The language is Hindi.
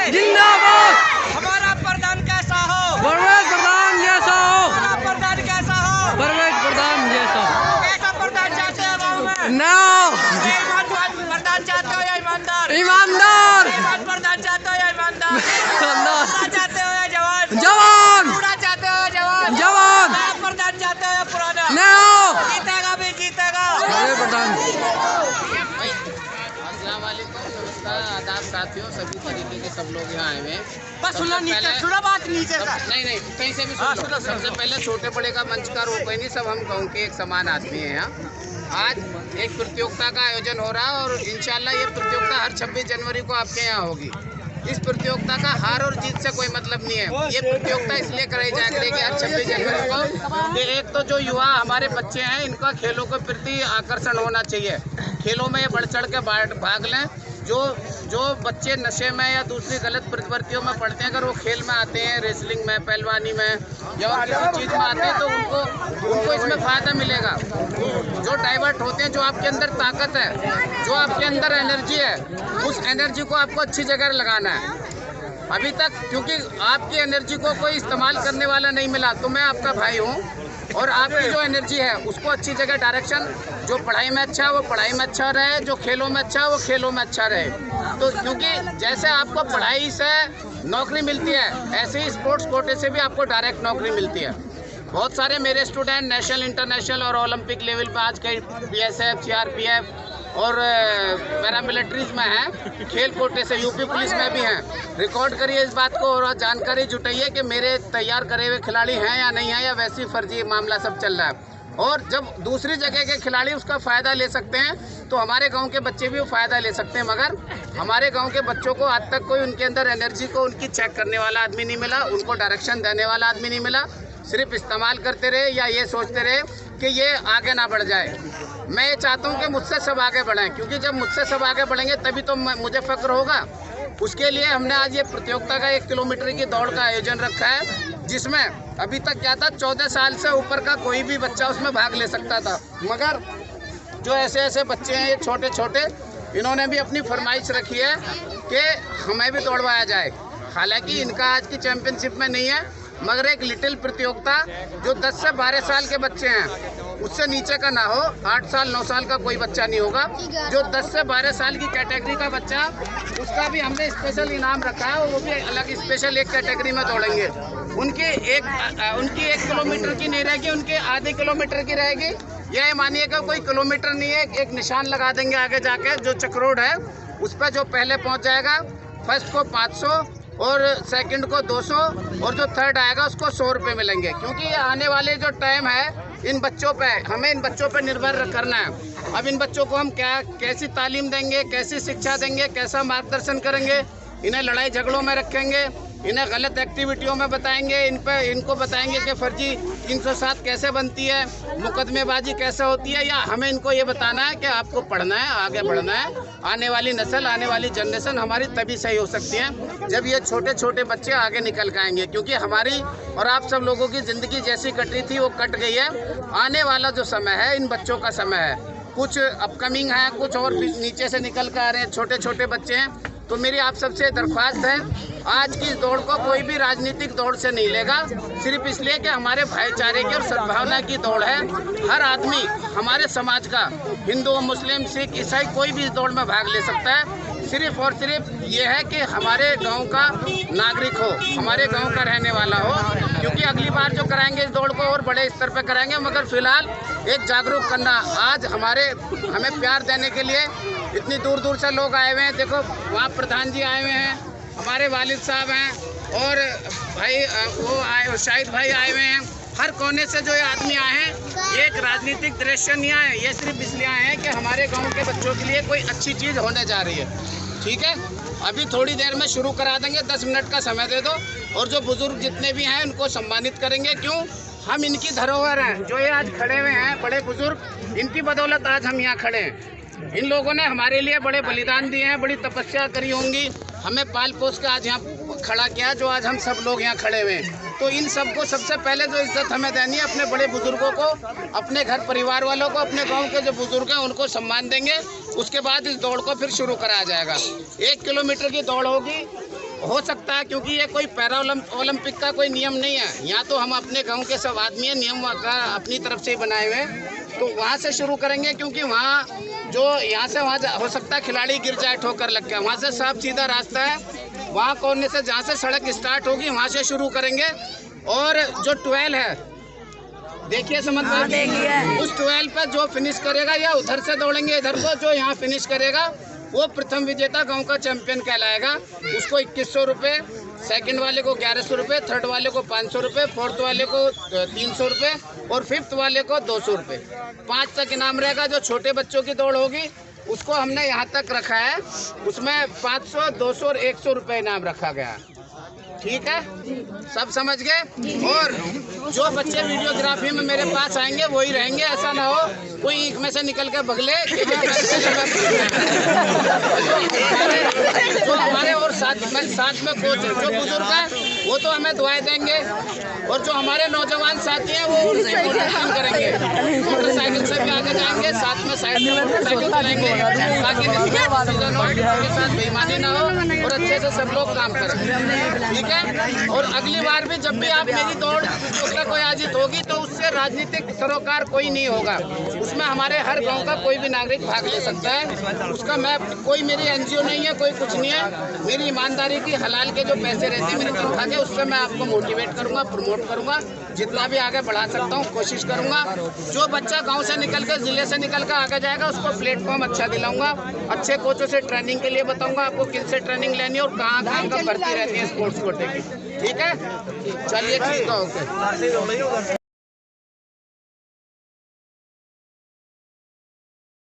जिंदाबाद। हमारा प्रधान कैसा हो? परवेज प्रधान जैसा हो। हमारा प्रधान कैसा हो? परवेज प्रधान जैसा। कैसा प्रधान चाहते हैं गाँव में? नो प्रधान चाहते हो या ईमानदार? ईमानदार। प्रधान चाहते हो या ईमानदार? चाहते हो या जवान? जवान। पूरा चाहते हो या जवान? जवान। प्रधान चाहते हो या पुराना? नो जीतेगा भी जीतेगा। परवेज प्रधान। नमस्कार, आदाब साथियों, सभी तरीके के सब लोग यहाँ आए हुए हैं। बस सुना बात नीचे का। नहीं कहीं से भी सुन लो। सबसे पहले छोटे बड़े का मंच का रोक नहीं, सब हम गाँव के एक समान आदमी हैं यहाँ। आज एक प्रतियोगिता का आयोजन हो रहा है और इंशाल्लाह ये प्रतियोगिता हर 26 जनवरी को आपके यहाँ होगी। इस प्रतियोगिता का हार और जीत से कोई मतलब नहीं है। ये प्रतियोगिता इसलिए कराई जा रही है कि हर 26 जनवरी को कि एक तो जो युवा हमारे बच्चे हैं, इनका खेलों के प्रति आकर्षण होना चाहिए। खेलों में ये बढ़ चढ़ के भाग लें। जो बच्चे नशे में या दूसरी गलत प्रवृत्तियों में पढ़ते हैं, अगर वो खेल में आते हैं, रेसलिंग में, पहलवानी में या और किसी चीज़ में आते हैं, तो उनको इसमें फ़ायदा मिलेगा। जो डाइवर्ट होते हैं, जो आपके अंदर ताकत है, जो आपके अंदर एनर्जी है, उस एनर्जी को आपको अच्छी जगह लगाना है। अभी तक क्योंकि आपकी एनर्जी को कोई इस्तेमाल करने वाला नहीं मिला, तो मैं आपका भाई हूँ और आपकी जो एनर्जी है उसको अच्छी जगह डायरेक्शन, जो पढ़ाई में अच्छा है वो पढ़ाई में अच्छा रहे, जो खेलों में अच्छा है वो खेलों में अच्छा रहे। तो क्योंकि जैसे आपको पढ़ाई से नौकरी मिलती है, ऐसे ही स्पोर्ट्स कोटे से भी आपको डायरेक्ट नौकरी मिलती है। बहुत सारे मेरे स्टूडेंट नेशनल, इंटरनेशनल और ओलंपिक लेवल पर आज कई BSF, CRPF और पैरामिलिट्रीज में हैं, खेल कोटे से यूपी पुलिस में भी हैं। रिकॉर्ड करिए इस बात को और जानकारी जुटाइए कि मेरे तैयार करे हुए खिलाड़ी हैं या नहीं हैं, या वैसी फर्जी मामला सब चल रहा है। और जब दूसरी जगह के खिलाड़ी उसका फ़ायदा ले सकते हैं, तो हमारे गांव के बच्चे भी वो फ़ायदा ले सकते हैं। मगर हमारे गांव के बच्चों को आज तक कोई उनके अंदर एनर्जी को उनकी चेक करने वाला आदमी नहीं मिला, उनको डायरेक्शन देने वाला आदमी नहीं मिला। सिर्फ इस्तेमाल करते रहे या ये सोचते रहे कि ये आगे ना बढ़ जाए। मैं ये चाहता हूँ कि मुझसे सब आगे बढ़ें, क्योंकि जब मुझसे सब आगे बढ़ेंगे तभी तो मुझे फ़ख्र होगा। उसके लिए हमने आज ये प्रतियोगिता का 1 किलोमीटर की दौड़ का आयोजन रखा है, जिसमें अभी तक क्या था, 14 साल से ऊपर का कोई भी बच्चा उसमें भाग ले सकता था। मगर जो ऐसे बच्चे हैं, ये छोटे छोटे, इन्होंने भी अपनी फरमाइश रखी है कि हमें भी दौड़वाया जाए। हालांकि इनका आज की चैम्पियनशिप में नहीं है, मगर एक लिटिल प्रतियोगिता जो 10 से 12 साल के बच्चे हैं, उससे नीचे का ना हो, 8 साल 9 साल का कोई बच्चा नहीं होगा। जो 10 से 12 साल की कैटेगरी का बच्चा, उसका भी हमने स्पेशल इनाम रखा है, वो भी अलग स्पेशल एक कैटेगरी में दौड़ेंगे। उनकी 1 किलोमीटर की नहीं रहेगी, उनके आधे किलोमीटर की रहेगी। यह मानिए कि कोई किलोमीटर नहीं है, एक निशान लगा देंगे आगे जाके, जो चक्रोड है उस पर जो पहले पहुँच जाएगा, फर्स्ट को 500 और सेकंड को 200 और जो थर्ड आएगा उसको 100 रुपये मिलेंगे। क्योंकि ये आने वाले जो टाइम है, इन बच्चों पे हमें इन बच्चों पे निर्भर करना है। अब इन बच्चों को हम कैसी तालीम देंगे, कैसी शिक्षा देंगे, कैसा मार्गदर्शन करेंगे, इन्हें लड़ाई झगड़ों में रखेंगे, इन्हें गलत एक्टिविटियों में बताएंगे, इनको बताएंगे कि फर्जी 307 कैसे बनती है, मुकदमेबाजी कैसे होती है, या हमें इनको ये बताना है कि आपको पढ़ना है, आगे बढ़ना है। आने वाली नस्ल, आने वाली जनरेशन हमारी तभी सही हो सकती है जब ये छोटे छोटे बच्चे आगे निकल के आएंगे। क्योंकि हमारी और आप सब लोगों की ज़िंदगी जैसी कट रही थी वो कट गई है। आने वाला जो समय है इन बच्चों का समय है। कुछ अपकमिंग है, कुछ और नीचे से निकल कर आ रहे हैं, छोटे छोटे बच्चे हैं। तो मेरी आप सबसे दरख्वास्त है, आज की इस दौड़ को कोई भी राजनीतिक दौड़ से नहीं लेगा, सिर्फ इसलिए कि हमारे भाईचारे की और सद्भावना की दौड़ है। हर आदमी हमारे समाज का, हिंदू, मुस्लिम, सिख, ईसाई, कोई भी इस दौड़ में भाग ले सकता है। सिर्फ और सिर्फ ये है कि हमारे गांव का नागरिक हो, हमारे गांव का रहने वाला हो। क्योंकि अगली बार जो कराएंगे इस दौड़ को और बड़े स्तर पर कराएंगे, मगर फिलहाल एक जागरूक करना। आज हमें प्यार देने के लिए इतनी दूर दूर से लोग आए हुए हैं। देखो वहाँ प्रधान जी आए हुए हैं, हमारे वालिद साहब हैं, और भाई वो आए, शाहिद भाई आए हुए हैं। हर कोने से जो ये आदमी आए हैं, ये एक राजनीतिक दृश्य नहीं आए, ये सिर्फ इसलिए आए हैं कि हमारे गांव के बच्चों के लिए कोई अच्छी चीज़ होने जा रही है। ठीक है, अभी थोड़ी देर में शुरू करा देंगे, 10 मिनट का समय दे दो, और जो बुजुर्ग जितने भी हैं उनको सम्मानित करेंगे। क्यों? हम इनकी धरोहर हैं, जो ये आज खड़े हुए हैं बड़े बुजुर्ग, इनकी बदौलत आज हम यहाँ खड़े हैं। इन लोगों ने हमारे लिए बड़े बलिदान दिए हैं, बड़ी तपस्या करी होंगी, हमें पाल पोस के आज यहाँ खड़ा किया, जो आज हम सब लोग यहाँ खड़े हुए हैं। तो इन सबको सबसे पहले जो इज्जत हमें देनी है, अपने बड़े बुजुर्गों को, अपने घर परिवार वालों को, अपने गांव के जो बुजुर्ग हैं उनको सम्मान देंगे। उसके बाद इस दौड़ को फिर शुरू कराया जाएगा। 1 किलोमीटर की दौड़ होगी, हो सकता है, क्योंकि ये कोई पैरा ओलंपिक का कोई नियम नहीं है। यहाँ तो हम अपने गांव के सब आदमी हैं, नियम अपनी तरफ से ही बनाए हुए हैं। तो वहाँ से शुरू करेंगे, क्योंकि वहाँ जो यहाँ से वहाँ हो सकता है खिलाड़ी गिर जाए ठोकर लग के। वहाँ से साफ सीधा रास्ता है, वहाँ कोने से जहाँ से सड़क स्टार्ट होगी वहाँ से शुरू करेंगे। और जो 12 है, देखिए समझ में, उस 12 पे जो फिनिश करेगा या उधर से दौड़ेंगे इधर को, जो यहाँ फिनिश करेगा वो प्रथम विजेता गांव का चैंपियन कहलाएगा। उसको 2100 रुपये, सेकंड वाले को 1100 रुपये, थर्ड वाले को 500 रुपये, फोर्थ वाले को 300 रुपये और फिफ्थ वाले को 200 रुपये। 5 तक इनाम रहेगा। जो छोटे बच्चों की दौड़ होगी उसको हमने यहाँ तक रखा है, उसमें 500, 200 और 100 रुपये इनाम रखा गया है। ठीक है, सब समझ गए। और जो बच्चे वीडियोग्राफी में मेरे पास आएंगे वही रहेंगे, ऐसा ना हो कोई ईख में से निकल के भगले। जो हमारे और साथ में कोच है, जो बुजुर्ग है वो तो हमें दुआएं देंगे, और जो हमारे नौजवान साथी हैं वो मोटिवेशन करेंगे, मोटरसाइकिल से भी आगे जाएंगे, साथ में मोटरसाइकिल चलाएंगे, ताकि के साथ बेईमानी ना हो और अच्छे से सब लोग काम करें। ठीक है, और अगली बार भी जब भी आप मेरी दौड़ प्रतियोगिता कोई आयोजित होगी तो उससे राजनीतिक सरोकार कोई नहीं होगा। उसमें हमारे हर गांव का कोई भी नागरिक भाग ले सकता है। उसका मैं कोई मेरी एनजीओ नहीं है, कोई कुछ नहीं है। मेरी ईमानदारी की हलाल के जो पैसे रहते हैं मेरी तनख्वाह के, उससे मैं आपको मोटिवेट करूंगा, प्रमोट करूंगा, जितना भी आगे बढ़ा सकता हूं कोशिश करूंगा। जो बच्चा गांव से निकल कर, जिले से निकल कर आगे जाएगा उसको प्लेटफॉर्म अच्छा दिलाऊंगा। अच्छे कोचों से ट्रेनिंग के लिए बताऊंगा आपको किन से ट्रेनिंग लेनी है और कहाँ भर्ती रहती है स्पोर्ट्स कोटे की। ठीक है, चलिए ठीक है, ओके।